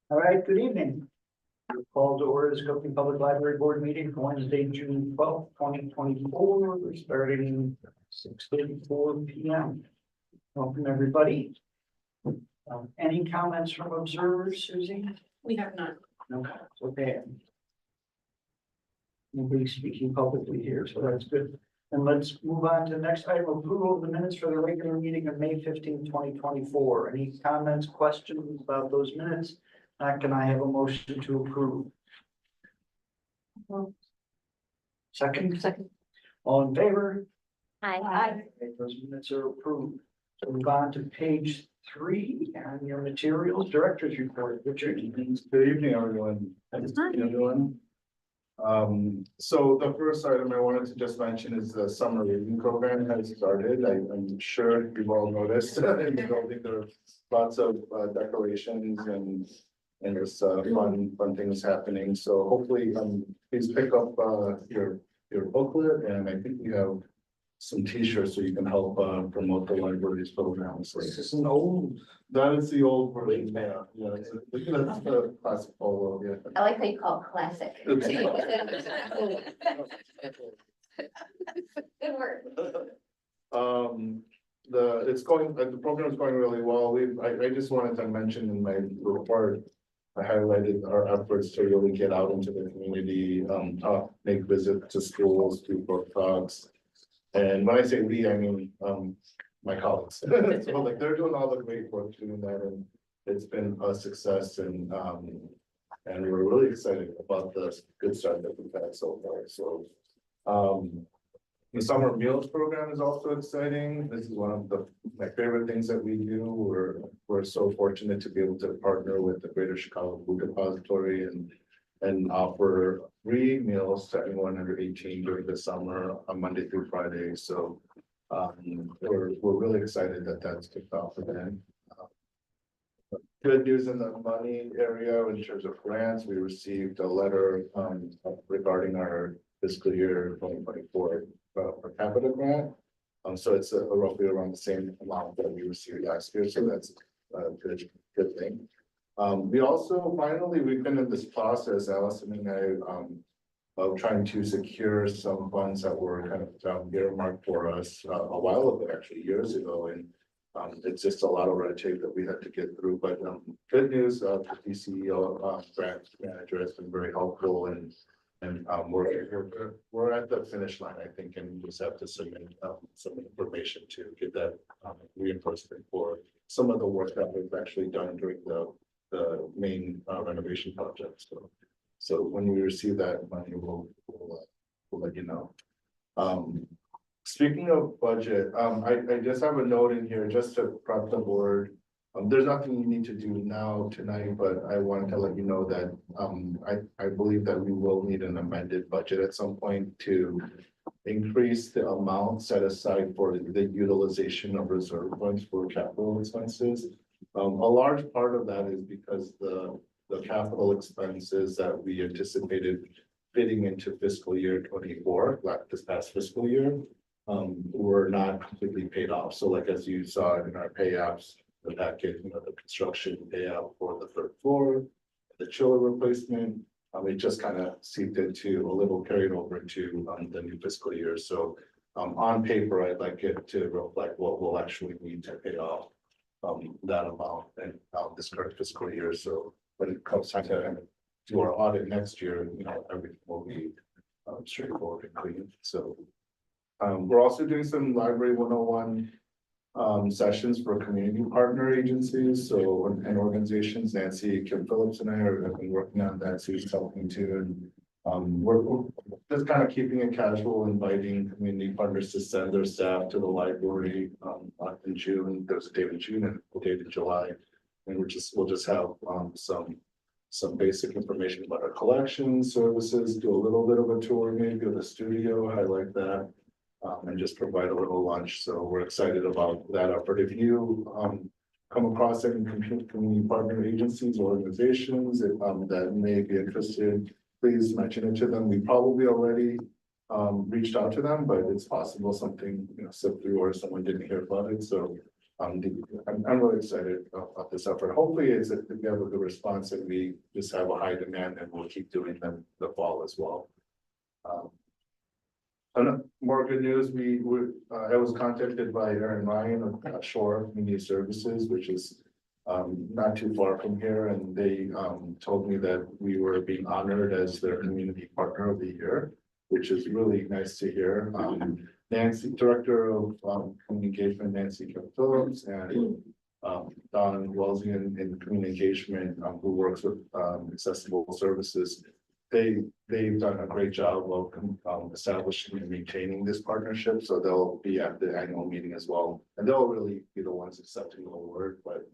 All right, good evening. Call to order this Cookman Public Library Board meeting for Wednesday, June 12th, 2024, starting 6:34 p.m. Welcome, everybody. Any comments from observers, Susie? We have none. No, okay. Nobody speaking publicly here, so that's good. And let's move on to the next item, approval of the minutes for the regular meeting of May 15th, 2024. Any comments, questions about those minutes? Can I have a motion to approve? Second, all in favor? Aye. Okay, those minutes are approved. So move on to page 3 on your materials, director's report. Richard, Good evening, everyone. How you doing? So the first item I wanted to just mention is the summer reading program has started. I'm sure you've all noticed in the building, there are lots of decorations and there's fun things happening. So hopefully, please pick up your booklet, and I think we have some t-shirts so you can help promote the library's programs. this is an old, That is the old version, yeah, that's the classic polo, yeah. I like how you call it classic. Good work. The program is going really well. I just wanted to mention in my report, I highlighted our efforts to really get out into the community, make visits to schools, do book talks. And when I say we, I mean, my colleagues. So like, they're doing all the great work doing that, and it's been a success, and we're really excited about the good start that we've had so far. So, the summer meals program is also exciting. This is one of my favorite things that we do. We're so fortunate to be able to partner with the Greater Chicago Food Depository and offer free meals to anyone under 18 during the summer on Monday through Friday. So we're really excited that that's kicked off again. Good news in the money area in terms of grants. We received a letter regarding our fiscal year 2024 per capita grant. So it's roughly around the same amount that we received last year. So that's a good thing. We also we've been in this process, Allison and I, of trying to secure some funds that were kind of earmarked for us a while ago, actually years ago, and it's just a lot of red tape that we had to get through. But good news, the DCEO grant manager has been very helpful, and we're at the finish line, I think, and we just have to submit some information to get that reimbursement for some of the work that we've actually done during the main renovation project. So when we receive that money, we'll let you know. Speaking of budget, I just have a note in here just to prep the board. There's nothing you need to do now tonight, but I wanted to let you know that I believe that we will need an amended budget at some point to increase the amount set aside for the utilization of reserve funds for capital expenses. A large part of that is because the capital expenses that we anticipated fitting into fiscal year 24, like this past fiscal year, were not completely paid off. So like, as you saw in our pay apps, the package, the construction payout for the third floor, the chiller replacement, it just kind of seeped into a little carried over into the new fiscal year. So on paper, I'd like it to reflect what we'll actually need to pay off that amount and this current fiscal year. So when it comes time to do our audit next year, everything will be straightforward and clean. So we're also doing some Library 101 sessions for community partner agencies, and organizations. Nancy, Kim Phillips, and I have been working on that. Sue's helping too, and we're just kind of keeping it casual, inviting community partners to send their staff to the library in June. There's a date in June and a date in July, and we'll just have some basic information about our collection services, do a little bit of a tour, maybe of the studio, highlight that. And just provide a little lunch. So we're excited about that effort. If you come across any community partner agencies or organizations that may be interested, please mention it to them. We probably already reached out to them, but it's possible something slipped through or someone didn't hear about it. So I'm really excited about this effort. Hopefully it's if we have a good response and we just have a high demand and we'll keep doing them the fall as well. And more good news, I was contacted by Aaron Ryan of Shore Community Services, which is not too far from here, and they told me that we were being honored as their community partner of the year, which is really nice to hear. Nancy, Director of Community Engagement, Nancy Phillips, and Don Welsian in Community Engagement, who works with accessible services. They've done a great job of establishing and maintaining this partnership, so they'll be at the annual meeting as well, and they'll really be the ones accepting the award, but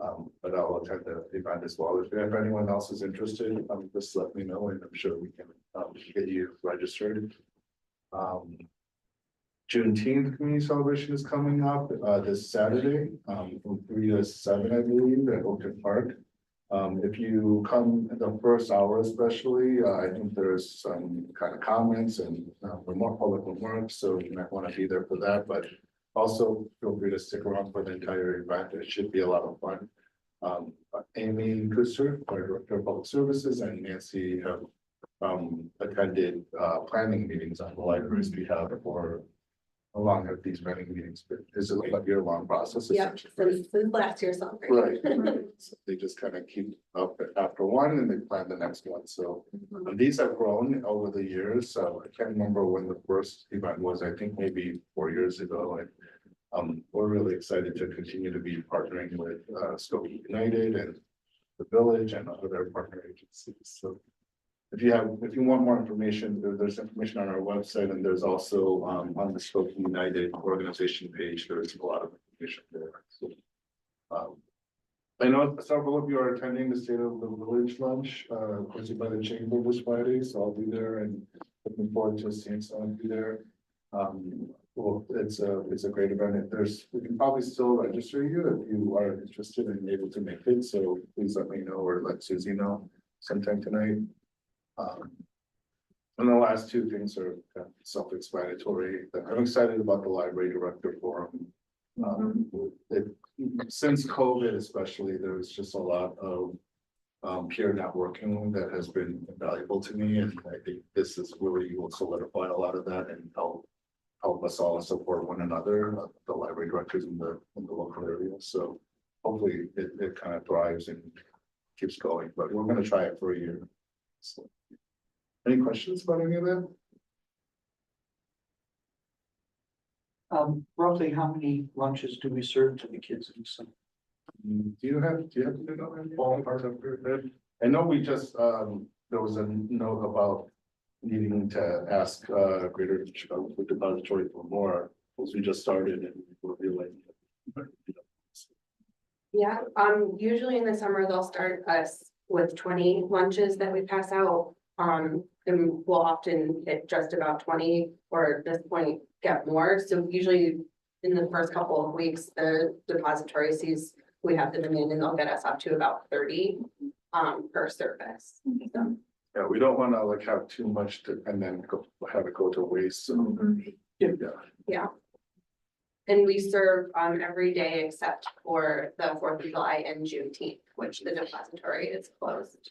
I'll attend the event as well. If anyone else is interested, just let me know, and I'm sure we can get you registered. Juneteenth community celebration is coming up this Saturday from 3 to 7, I believe, at Oakton Park. If you come in the first hour especially, I think there's some kind of comments and more public remarks, so you might want to be there for that, but also feel free to stick around for the entire event. It should be a lot of fun. Amy Kuster, our Director of Public Services, and Nancy have attended planning meetings on the library's behalf for along with these planning meetings, but it's a year-long process. Yeah, essentially. since last year's celebration. Right. So they just kind of keep up after one and they plan the next one. So these have grown over the years. So I can't remember when the first event was. I think maybe 4 years ago. And we're really excited to continue to be partnering with Skokie United and the Village and other partner agencies. So if you want more information, there's information on our website, and there's also on the Skokie United organization page, there's a lot of information there. So, I know several of you are attending the State of the Village lunch, hosted by the Chamber this Friday, so I'll be there and looking forward to seeing some of you there. Well, it's a great event. We can probably still register you if you are interested and able to make it. So please let me know or let Susie know sometime tonight. And the last two things are kind of self-explanatory. I'm excited about the Library Director Forum. Since COVID especially, there's just a lot of peer networking that has been invaluable to me, and I think this is really will solidify a lot of that and help us all support one another, the library directors in the local area. So hopefully it kind of thrives and keeps going, but we're going to try it for a year. So, any questions about any of that? Roughly how many lunches do we serve to the kids in some? Do you have to know any ballpark of that? I know we just, there was a note about needing to ask, Greater Chicago Food Depository for more, because we just started and we're really. Yeah, usually in the summer, they'll start us with 20 lunches that we pass out. And we'll often hit just about 20, or at this point get more. So usually in the first couple of weeks, the depository sees we have the demand and they'll get us up to about 30 per service. So. Yeah, we don't want to like have too much and then have it go to waste. So Yeah. And we serve every day except for the 4th of July and Juneteenth, which the depository is closed.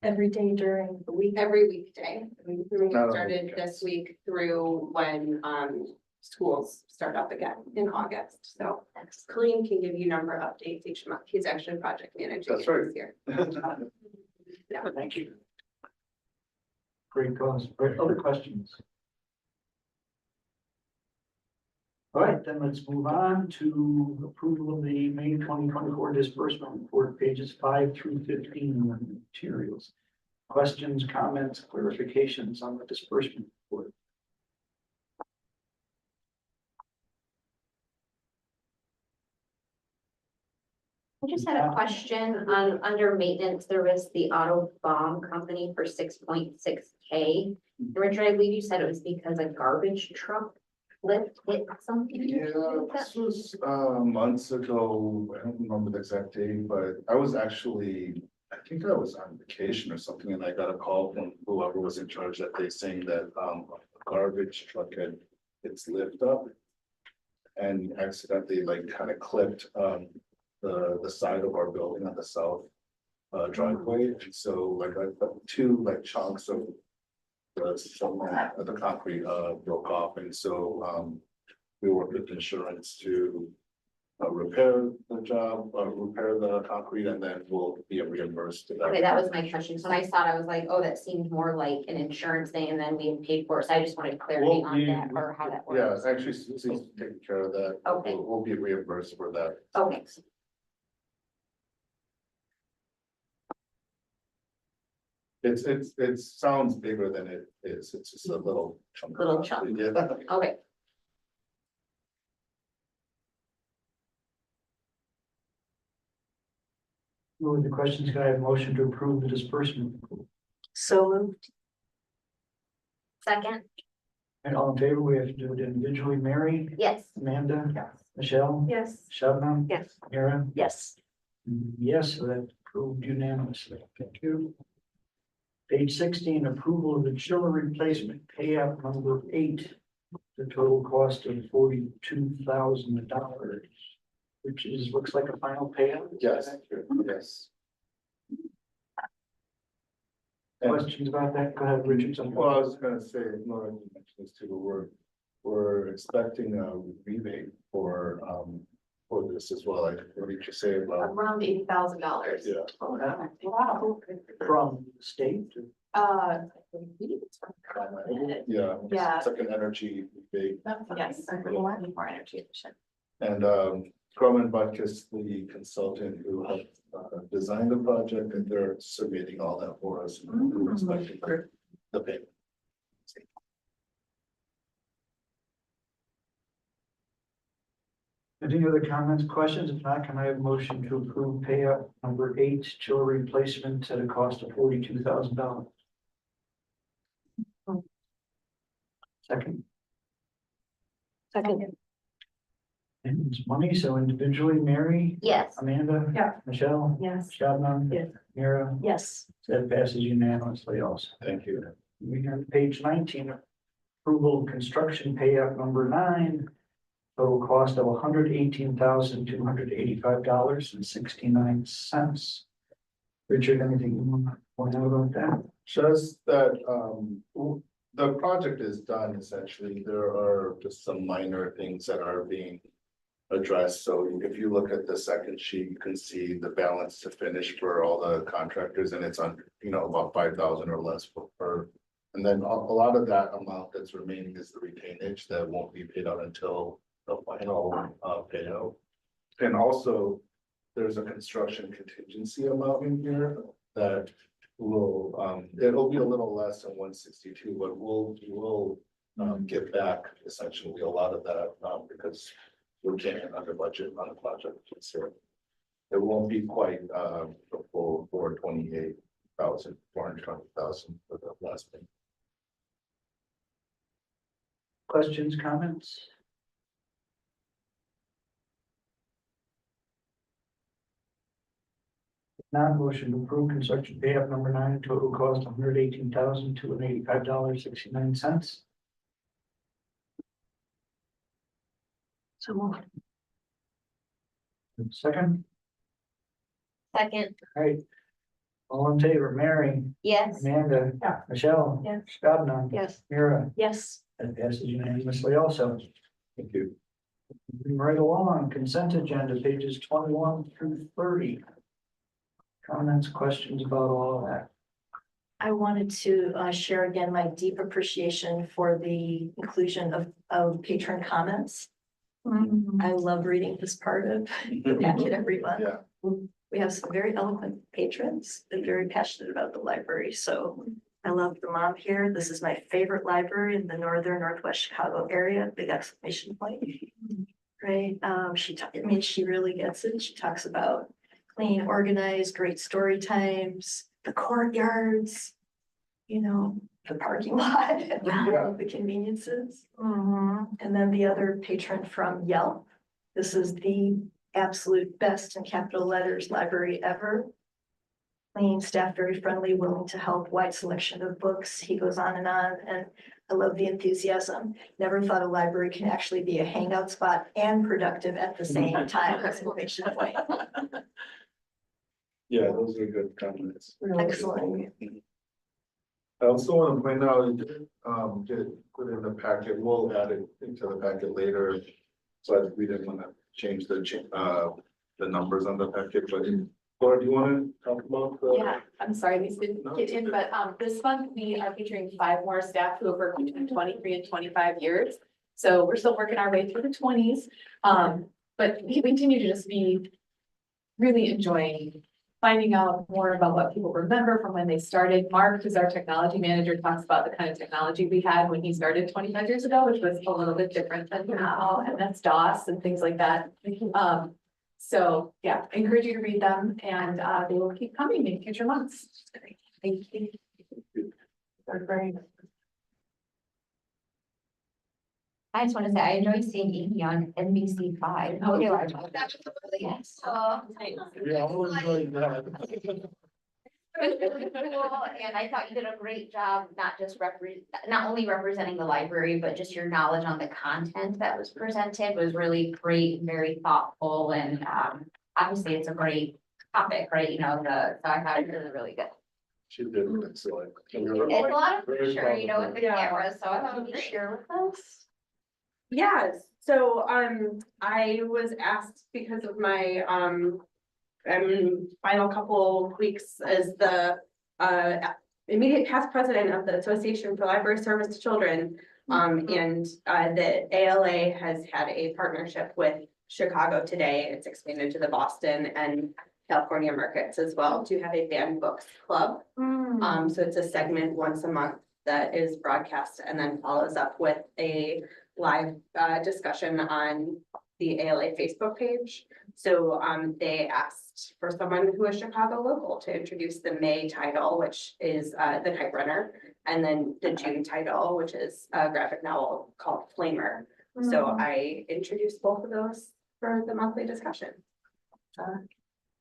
Every day during the week. Every weekday. We started weekends. this week through when schools start up again in August. So Colleen can give you number updates each month. He's actually project managing That's it right. this year. Yeah, thank you. Great cause. Great. Other questions? All right, then let's move on to approval of the May 2024 disbursement report, pages 5 through 15 of the materials. Questions, comments, clarifications on the disbursement report? I just had a question on, under maintenance, there was the auto bomb company for 6.6K. Richard, I believe you said it was because a garbage truck hit something. Yeah, this was months ago. I don't remember the exact date, but I was actually, I think I was on vacation or something, and I got a call from whoever was in charge that day saying that a garbage truck had its lift up. and accidentally like kind of clipped, the side of our building on the south driveway, and so like two like chunks of the concrete broke off, and so we worked with insurance to repair the job, repair the concrete, and then we'll be reimbursed to that. Okay, that was my question. So when I saw it, I was like, oh, that seemed more like an insurance thing and then we had paid for it. So I just wanted clarity Well, on that or how that Yeah, works. actually, Susie's taking care of that. Okay. We'll be reimbursed for that. Okay. It sounds bigger than it is. It's just a little chunk. Little chunk. Yeah. Okay. Moving the questions, can I have a motion to approve the disbursement? So moved. Second, And all in favor, we have to do it individually. Mary, yes. Amanda, Michelle, Yes. Shabnam, Yes. Mira. Yes. Yes, so that's approved unanimously. Thank you. Page 16, approval of the chiller replacement payout number 8. The total cost of $42,000, which is, looks like a final payout. Yes, yes. And, Questions about that? Go ahead, Richard. well, I was gonna say, Nora, you mentioned this too, but we're expecting a rebate for this as well. Like, what did you say about? Around $80,000. Yeah. Wow. From the state. Uh, Yeah. Yeah. It's like an energy rebate. yes. More energy efficient. And Croman Butkus, the consultant who helped design the project, and they're submitting all that for us. And we're expecting the payment. Any other comments, questions? If not, can I have a motion to approve payout number 8, chiller replacement at a cost of $42,000? Second, Second. and it's money, so individually, Mary, Yes. Amanda. Yeah. Michelle. Yes. Shabnam. Yes. Mira. Yes. That passes unanimously also. Thank you. We have page 19, approval of construction payout number 9. Total cost of $118,285.69. Richard, anything you want to point out about that? Just that, the project is done essentially. There are just some minor things that are being addressed. So if you look at the second sheet, you can see the balance to finish for all the contractors, and it's under, about 5,000 or less per. And then a lot of that amount that's remaining is the retainage that won't be paid out until the final payout. And also, there's a construction contingency amount in here that will, it'll be a little less than 162, but we'll get back essentially a lot of that because we came under budget on the project. So it won't be quite the full 420,000 for the last thing. Questions, comments? Not motion to approve construction payout number 9, total cost $118,285.69. So moved. Second, Second, all right. All in favor, Mary, yes. Amanda. Michelle. Yes. Shabnam. Yes. Mira. Yes. That passes unanimously also. Thank you. Moving right along, consent agenda, pages 21 through 30. Comments, questions about all of that? I wanted to share again my deep appreciation for the inclusion of patron comments. I love reading this part of the packet every month. Yeah. We have some very eloquent patrons and very passionate about the library, so I love the mom here. This is my favorite library in the northwest Chicago area, big exclamation point. Right, she really gets it. She talks about clean, organized, great story times, the courtyards, the parking lot, the conveniences. And then the other patron from Yelp. This is the absolute best in capital letters library ever. Clean, staff very friendly, willing to help, wide selection of books. He goes on, and I love the enthusiasm. Never thought a library can actually be a hangout spot and productive at the same time. Exclamation point. Yeah, those are good comments. Excellent. I also want to point out, get put in the packet, we'll add it into the packet later. So we didn't want to change the numbers on the packet, but Laura, do you want to talk about the? Yeah, I'm sorry, these didn't No, get it's in, okay. but this month we are featuring 5 more staff who have worked between 23 and 25 years. So we're still working our way through the 20s. But we continue to just be really enjoying finding out more about what people remember from when they started. Mark, who's our technology manager, talks about the kind of technology we had when he started 25 years ago, which was a little bit different than now, and that's DOS and things like that. So yeah, I encourage you to read them, and they will keep coming in future months. Thank you. They're great. I just want to say, I enjoy seeing Amy on NBC5. Oh, yeah. Yes. Yeah, I was enjoying that. And I thought you did a great job, not only representing the library, but just your knowledge on the content that was presented was really great, and very thoughtful, and obviously it's a great topic, right? You know, so I thought it was really, really good. She did excellent. It's a lot of Very pressure, you know, with the Yeah. cameras, so I thought you'd share with us. Yes, so, I was asked because of my, final couple weeks as the, immediate past president of the Association for Library Service to Children. And, the ALA has had a partnership with Chicago Today. It's expanded to the Boston and California markets as well to have a banned books club. So it's a segment once a month that is broadcast and then follows up with a live discussion on the ALA Facebook page. So they asked for someone who is Chicago local to introduce the May title, which is The Kite Runner, and then the June title, which is a graphic novel called Flamer. So I introduced both of those for the monthly discussion.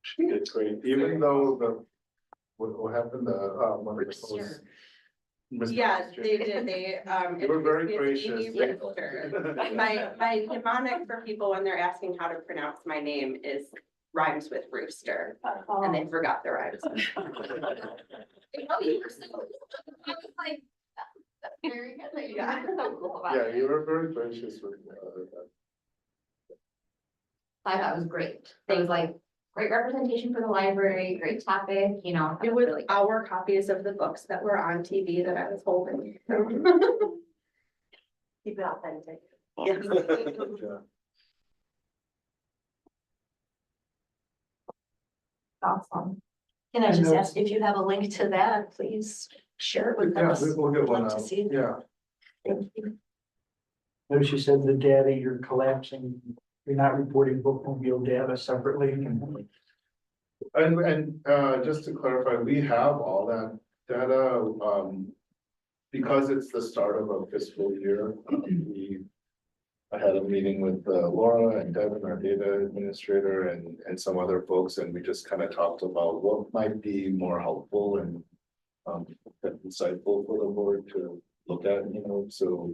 She did great, even though what happened, one of Rooster. those. Mr. Yeah, Rooster. they did, they You were very introduced me as gracious. Amy Rooster. My mnemonic for people when they're asking how to pronounce my name is rhymes with rooster, and they forgot the rhymes. Oh, you were so, I was like, that's very good, that you guys are so cool about Yeah, it. you were very gracious with I thought it was great. It was like, great representation for the library, great topic, you know. It was really good. our copies of the books that were on TV that I was holding. Keep it authentic. Yeah. Awesome. Can I And just those- ask if you have a link to that, please share it with Yeah, us. we'll get one Love to out, see it. yeah. Thank you. As she said, the data, you're collapsing, you're not reporting bookmobile data separately. And just to clarify, we have all that data, because it's the start of a fiscal year. I had a meeting with Laura and Devin, our data administrator, and some other folks, and we just kind of talked about what might be more helpful and insightful for the board to look at, you know, so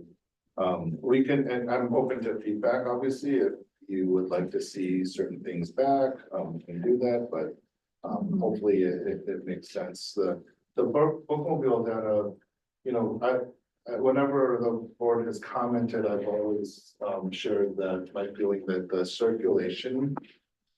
we can, and I'm open to feedback, obviously, if you would like to see certain things back, we can do that, but hopefully it makes sense. The bookmobile data, you know, whenever the board has commented, I've always shared that my feeling that the circulation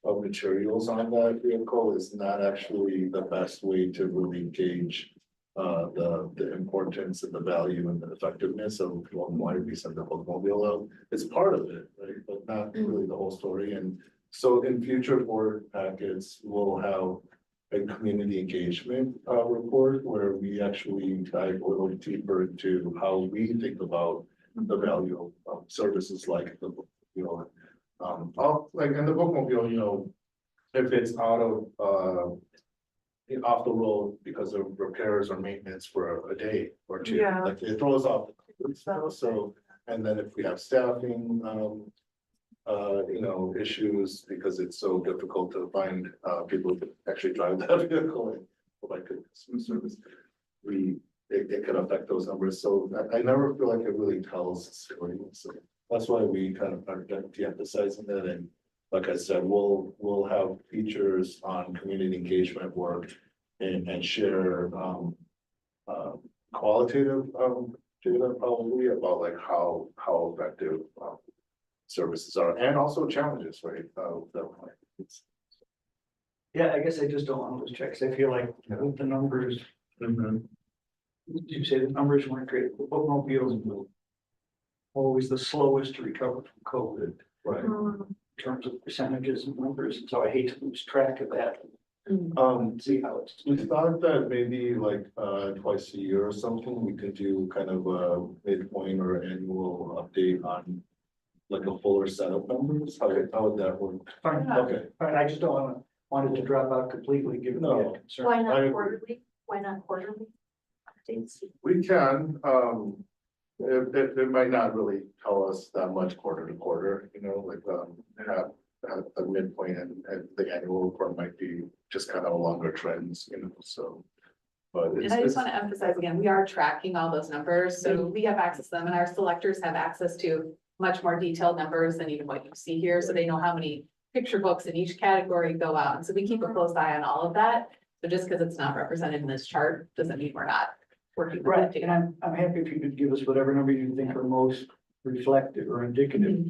of materials on that vehicle is not actually the best way to really gauge the importance and the value and the effectiveness of why we send the bookmobile out. It's part of it, right? But not really the whole story. And so in future board packets, we'll have a community engagement report where we actually dive a little deeper into how we think about the value of services like the book, you know, like in the bookmobile, you know, if it's out of off the road because of repairs or maintenance for a day or two, Yeah. like it throws off. So, and then if we have staffing, you know, issues because it's so difficult to find people to actually drive that vehicle and provide good customer service. We it could affect those numbers. So I never feel like it really tells the story. So that's why we kind of are de-emphasizing that. And like I said, we'll have features on community engagement work and share, qualitative, data probably about like how effective, services are, and also challenges, right? It's- Yeah, I guess I just don't want those checks. I feel like with the numbers, you say the numbers weren't great, automobiles were always the slowest to recover from COVID Right. in terms of percentages and numbers, and so I hate to lose track of that. See how it's. We thought that maybe like twice a year or something, we could do kind of a midpoint or annual update on like a fuller set of numbers. How would that work? Fine, Okay, fine, I just don't want it to drop out completely, given No. the concern. Why I not agree. quarterly? Why not quarterly? Updates? we can, it might not really tell us that much quarter to quarter, you know, like, have a midpoint and the annual report might be just kind of longer trends, you know, so. But And it's, I just want to emphasize again, we are tracking all those numbers, so Mm-hmm. we have access to them and our selectors have access to much more detailed numbers than even what you see here, so they know how many picture books in each category go out, and so we keep a close eye on all of that. So just because it's not represented in this chart, doesn't mean we're not working. with that Right, data. and I'm happy if you could give us whatever number you think are most reflective or indicative.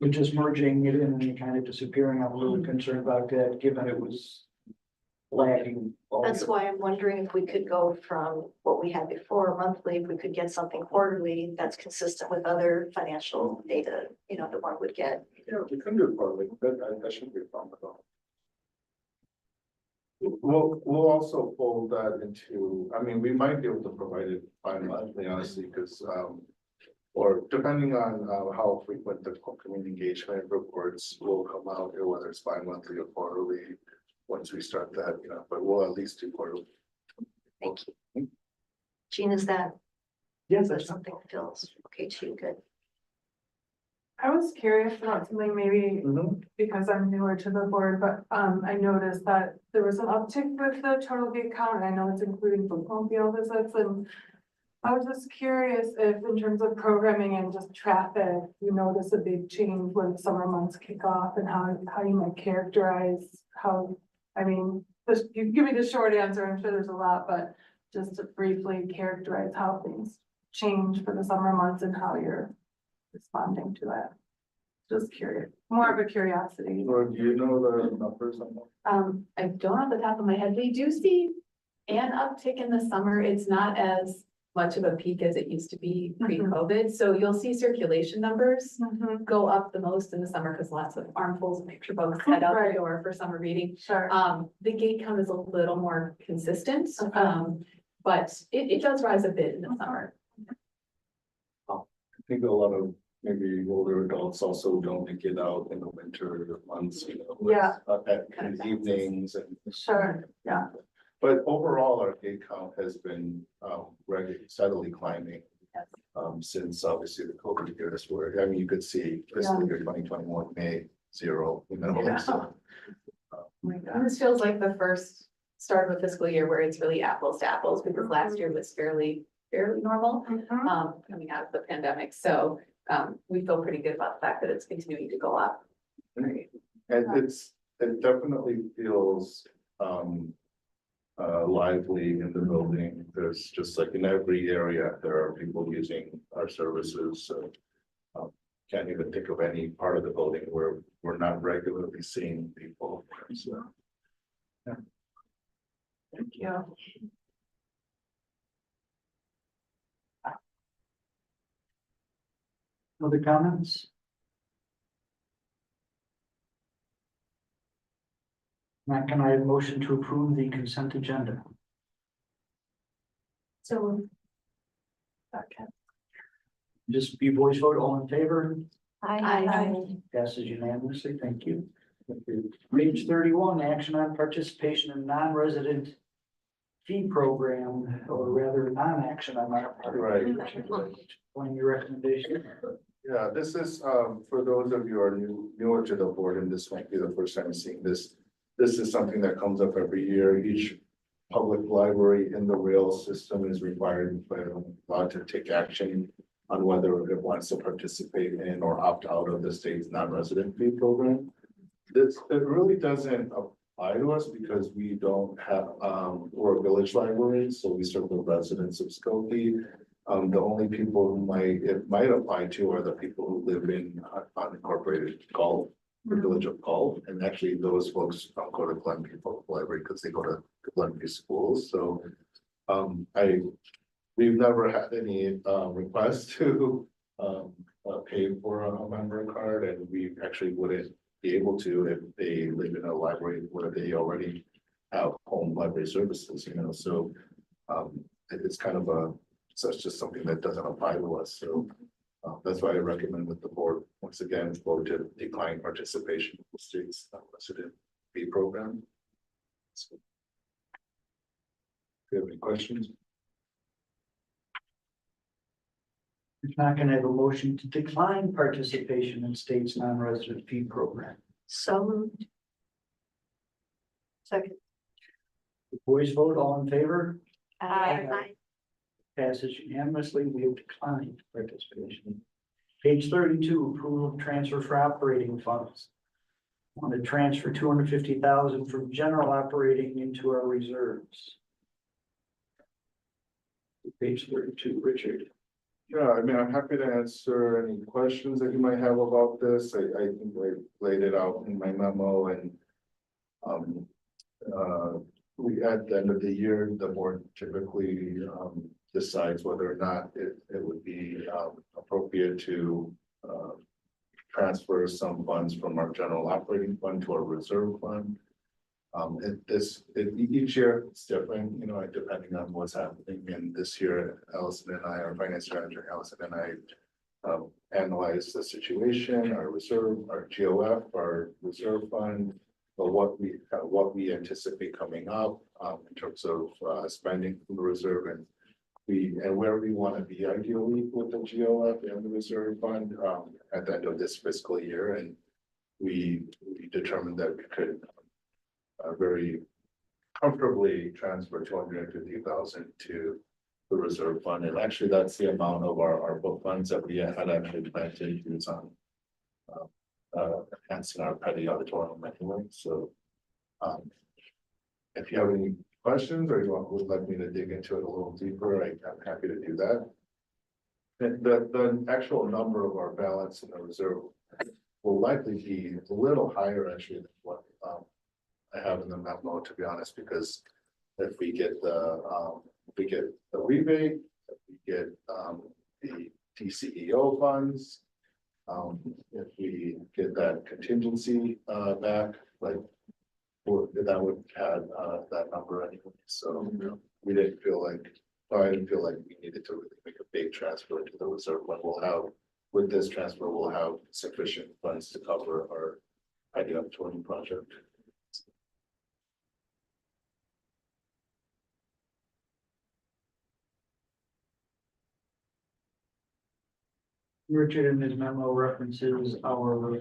But just merging it in and kind of disappearing, I'm a little concerned about that, given it was lagging. That's why I'm wondering if we could go from what we had before monthly, if we could get something quarterly that's consistent with other financial data, you know, that one would get. yeah, we can do it partly, that shouldn't be a problem at all. We'll also fold that into, I mean, we might be able to provide it bi-monthly, honestly, because, or depending on, how frequent the community engagement reports will come out, or whether it's bi-monthly or quarterly, once we start that, you know, but we'll at least do quarterly. Thank you. Jean, is that, Yes, is that that's something that feels okay to you? Good. I was curious about something maybe Mhm. because I'm newer to the board, but I noticed that there was an uptick with the total gate count. I know it's including bookmobile visits, and I was just curious if in terms of programming and just traffic, you notice a big change when the summer months kick off and how you might characterize how, I mean, this, you give me the short answer, I'm sure there's a lot, but just to briefly characterize how things change for the summer months and how you're responding to that. Just curious, more of a curiosity. Or do you know the numbers on that? I don't off the top of my head, we do see an uptick in the summer. It's not as much of a peak as it used to be pre-COVID. So you'll see circulation numbers go up the most in the summer because lots of armfuls of picture books head out the Right. door for summer reading. Sure. The gate count is a little more consistent, Okay. but it does rise a bit in the summer. I think a lot of maybe older adults also don't make it out in the winter months, you know. Yeah. In the evenings and. Sure, yeah. But overall, our gate count has been steadily climbing. Yes. Since obviously the COVID years where, I mean, you could see fiscal year 2021, May 0, you know. Yeah. So, And this feels like the first start of a fiscal year where it's really apples to apples because last year was fairly normal. Coming out of the pandemic. So, we feel pretty good about the fact that it's continuing to go up. And it definitely feels lively in the building. There's just like in every area, there are people using our services. So can't even think of any part of the building where we're not regularly seeing people. So. Thank you. Other comments? Matt, can I have a motion to approve the consent agenda? So. Just be voice vote, all in favor? I. Passes unanimously, thank you. Page 31, action on participation in non-resident fee program, or rather non-action on our part. Right. On your recommendation. Yeah, this is, for those of you who are newer to the board, and this might be the first time seeing this. This is something that comes up every year. Each public library in the rail system is required by law to take action on whether it wants to participate in or opt out of the state's non-resident fee program. It really doesn't apply to us because we don't have, we're a village library, so we serve the residents of Skokie. The only people who it might apply to are the people who live in unincorporated Gulf, the village of Gulf, and actually those folks don't go to Glenview Public Library because they go to Glenview schools, so. We've never had any requests to pay for a member card, and we actually wouldn't be able to if they live in a library where they already have home library services, you know, so it's kind of it's just something that doesn't apply to us, so that's why I recommend that the board once again vote to decline participation in the state's resident fee program. So, if you have any questions? If not, gonna have a motion to decline participation in state's non-resident fee program. So moved. Second. The voice vote, all in favor? Aye. Passes unanimously. We have declined participation. Page 32, approval of transfer for operating funds. Want to transfer $250,000 from general operating into our reserves. Page 32, Richard. Yeah, I mean, I'm happy to answer any questions that you might have about this. I think I laid it out in my memo and we, at the end of the year, the board typically decides whether or not it would be appropriate to transfer some funds from our general operating fund to our reserve fund. Each year it's different, you know, depending on what's happening. And this year, Allison and I, our finance manager, Allison and I, analyzed the situation, our reserve, our GOF, our reserve fund, but what we anticipate coming up in terms of spending from the reserve and where we want to be ideally with the GOF and the reserve fund at the end of this fiscal year. And we determined that we could very comfortably transfer $250,000 to the reserve fund, and actually that's the amount of our book funds that we had actually planned to use on enhancing our petty auditorium anyway. So if you have any questions or would like me to dig into it a little deeper, I'm happy to do that. The actual number of our balance in the reserve will likely be a little higher actually than what I have in the memo, to be honest, because if we get the rebate, if we get the DCEO funds, if we get that contingency back, like that would have that number anyway. So we didn't feel like, I didn't feel like we needed to really make a big transfer to the reserve, but we'll have, with this transfer, we'll have sufficient funds to cover our ID auditorium project. Richard in his memo references our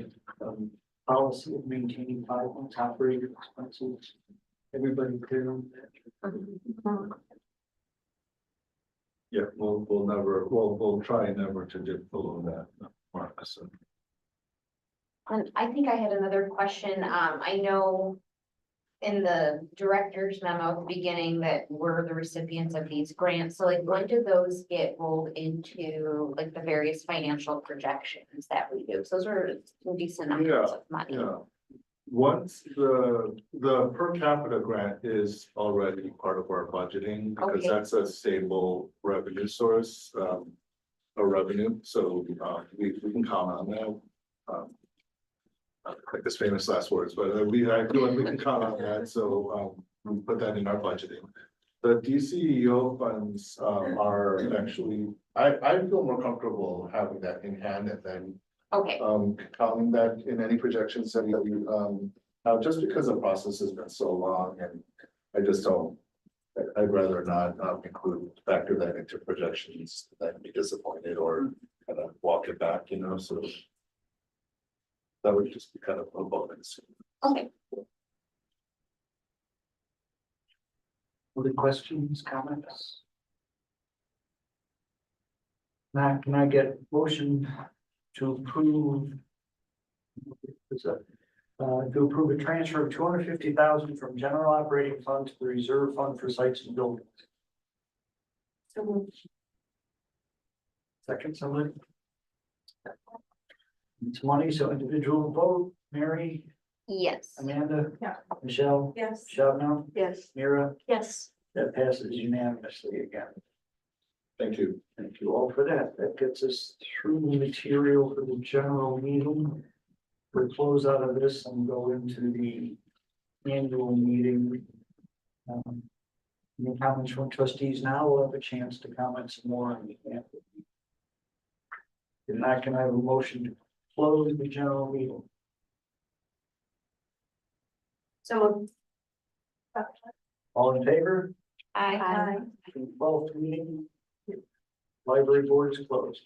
policy of maintaining 5 months operating expenses. Everybody clear on that? Yeah, we'll try never to dip below that, Marcus. And I think I had another question. I know in the director's memo at the beginning that we're the recipients of these grants. So like, when do those get rolled into like the various financial projections that we do? So those are some decent amounts of money. Yeah. Once the per capita grant is already part of our budgeting, because Okay. that's a stable revenue source, of revenue, so we can comment on that. Like this famous last words, but I feel like we can count on that, so we put that in our budgeting. The DCEO funds are actually, I feel more comfortable having that in hand and then Okay, counting that in any projections that you have, just because the process has been so long, and I just don't, I'd rather not factor that into projections than be disappointed or kind of walk it back, you know, so that would just be kind of a bonus. okay. Other questions, comments? Now, can I get motion to approve? To approve a transfer of $250,000 from general operating fund to the reserve fund for sites and buildings. So Second, someone? It's money, so individual vote. Mary, Yes. Amanda? Yeah. Michelle? yes. Shabnam? Yes. Mira? Yes. That passes unanimously again. Thank you. Thank you all for that. That gets us through the material for the general meeting. We'll close out of this and go into the annual meeting. Any comments from trustees now? We'll have a chance to comment some more on the annual. If not, can I have a motion to close the general meeting? So. All in favor? I. 12th meeting. Library board is closed.